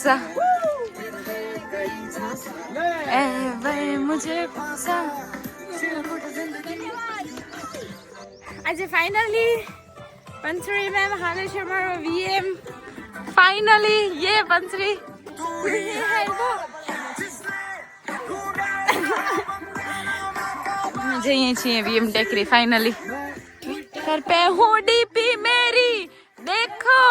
फांसा ए भाई मुझे फांसा। આજે ફાઇનલી पंचरी मैम हाले છે મારો વીએમ फाइनली ये पंचरी જઈએ છીએ વીએમ ટેકરી फाइनली घर पे हूँ डीपी मेरी देखो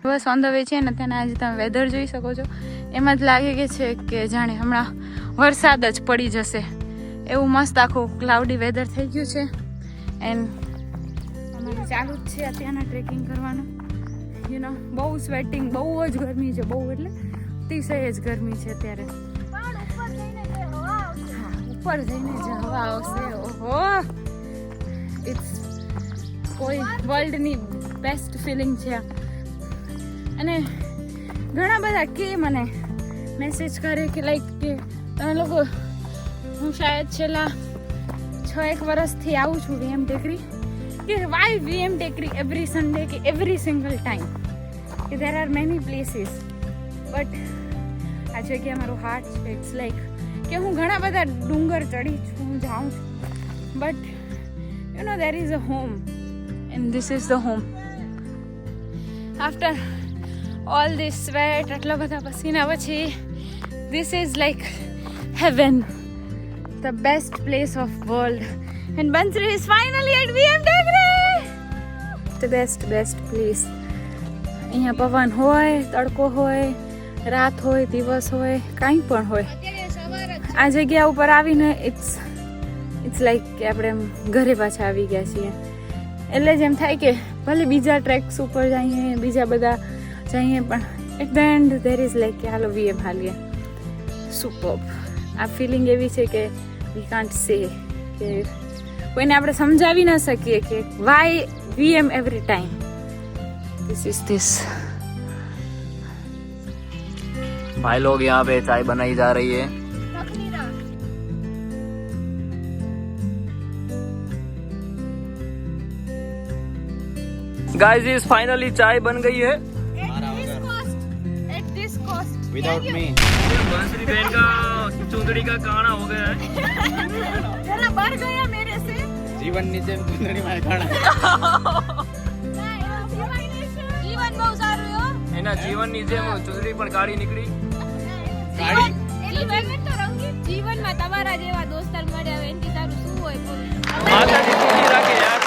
બસ ઓન ધ વે છે ને ત્યાં આજે તમે વેધર જોઈ શકો છો એમાં જ લાગે કે જાણે હમણાં વરસાદ જ પડી જશે એવું મસ્ત આખું ક્લાઉડી વેધર થઈ ગયું છે એન્ડ અમારે ચાલુ જ છે અત્યારના ટ્રેકિંગ કરવાનું યુ નો બહુ સ્વેટિંગ બહુ જ ગરમી છે બહુ એટલે અતિશય જ ગરમી છે અત્યારે ઉપર જઈને જે હવા આવશે ઓહો ઇટ્સ કોઈ વર્લ્ડની બેસ્ટ ફિલિંગ છે અને ઘણા બધા કે મને મેસેજ કરે કે લાઈક કે તમે લોકો હું શાયદ છેલ્લા 6-1 વર્ષથી આવું છું વીએમ ટેકરી કે વાય વીએમ ટેકરી એવરી સન્ડે કે એવરી સિંગલ ટાઈમ કે there are many places but આ જગ્યા મારું હાર્ટ છે ઇટ્સ લાઈક કે હું ઘણા બધા ડુંગર ચડી છું જાઉં છું but you know there is a home and this is the home after all this sweat આટલા બધા પસીના પછી this is like heaven the best place of world and Bansuri is finally at VM Tekri the best place અહીંયા પવન હોય તડકો હોય રાત હોય દિવસ હોય કાંઈ પણ હોય આ જગ્યા ઉપર આવીને ઇટ્સ લાઈક કે આપણે ઘરે પાછા આવી ગયા છીએ એટલે જ એમ થાય કે ભલે બીજા ટ્રેક્સ ઉપર જઈએ બીજા બધા જઈએ પણ at the end there is like કે હાલો વીએમ હાલીએ સુપર્બ આ ફિલિંગ એવી છે કે વી કાન્ટ સે કે કોઈને આપણે સમજાવી ના શકીએ કે why VM every time this is this भाई लोग यहाँ पे चाय बनाई जा रही है गाइस इस फाइनली चाय बन गई है विदाउट मी बंसरी बहन का चुंदड़ी का काना हो गया है जरा बढ़ गया मेरे से जीवन नीचे चुंदड़ी में काना જીવન બહુ સારું હો એના જીવન ની જેમ ચુંદડી પણ કાળી નીકળી જીવનમાં તમારા જેવા દોસ્તાર મળ્યા હોય એનથી સારું શું હોય બોલ માતાજી સુખી રાખે યાર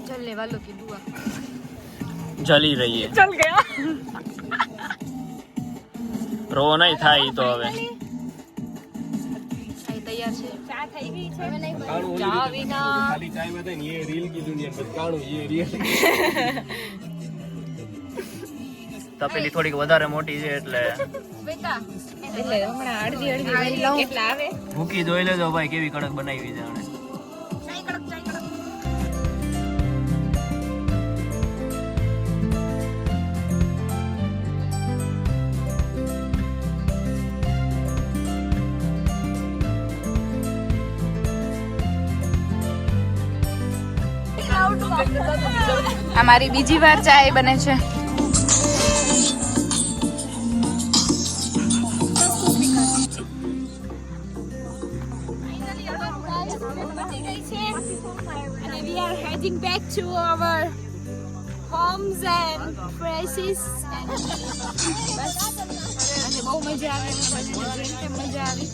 चलने वालों की दुआ जली रही है चल गया रो नहीं था ही तो હવે તૈયાર છે ચા થઈ ગઈ છે હવે નહીં चा बिना खाली चाय में तो ये रील की दुनिया में काणू ये रियल તપેલી થોડીક વધારે મોટી છે એટલે બેટા એટલે હમણાં અડધી કેટલા આવે ભૂકી જોઈ લેજો ભાઈ કેવી કડક બનાવી છે આણે અમારી બીજી વાર ચાય બને છે and we are heading back to our homes and places અને બહુ મજા આવે મજા આવી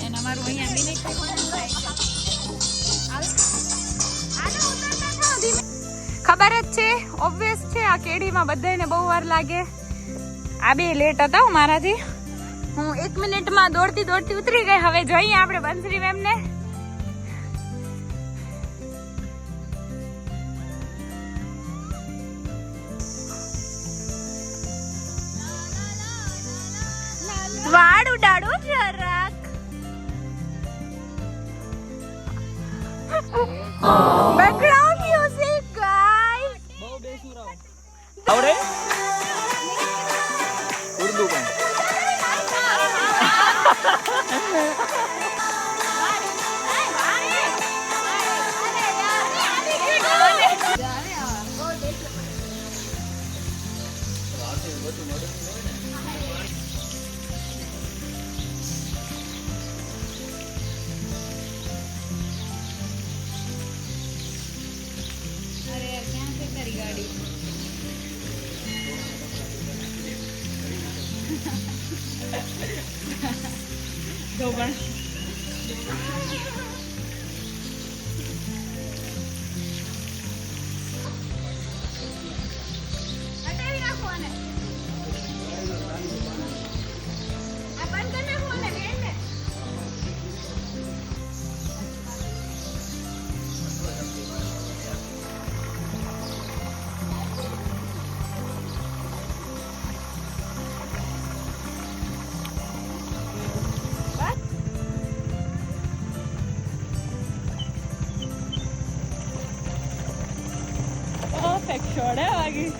અને અમારું અહીંયા મિનિટ ખબર જ છે ઓબ્વિયસ છે આ કેડીમાં બધાને બહુ વાર લાગે આ બે લેટ હતા મારાથી હું 1 મિનિટમાં દોડતી ઉતરી ગઈ હવે જોઈએ આપણે બંસરી મેમને વાડ ઉડાડો જરાક બેકગ્રાઉન્ડ મ્યુઝિક ગાઈસ આવડે એટલું કઈ Perfect shot, eh, Aggie?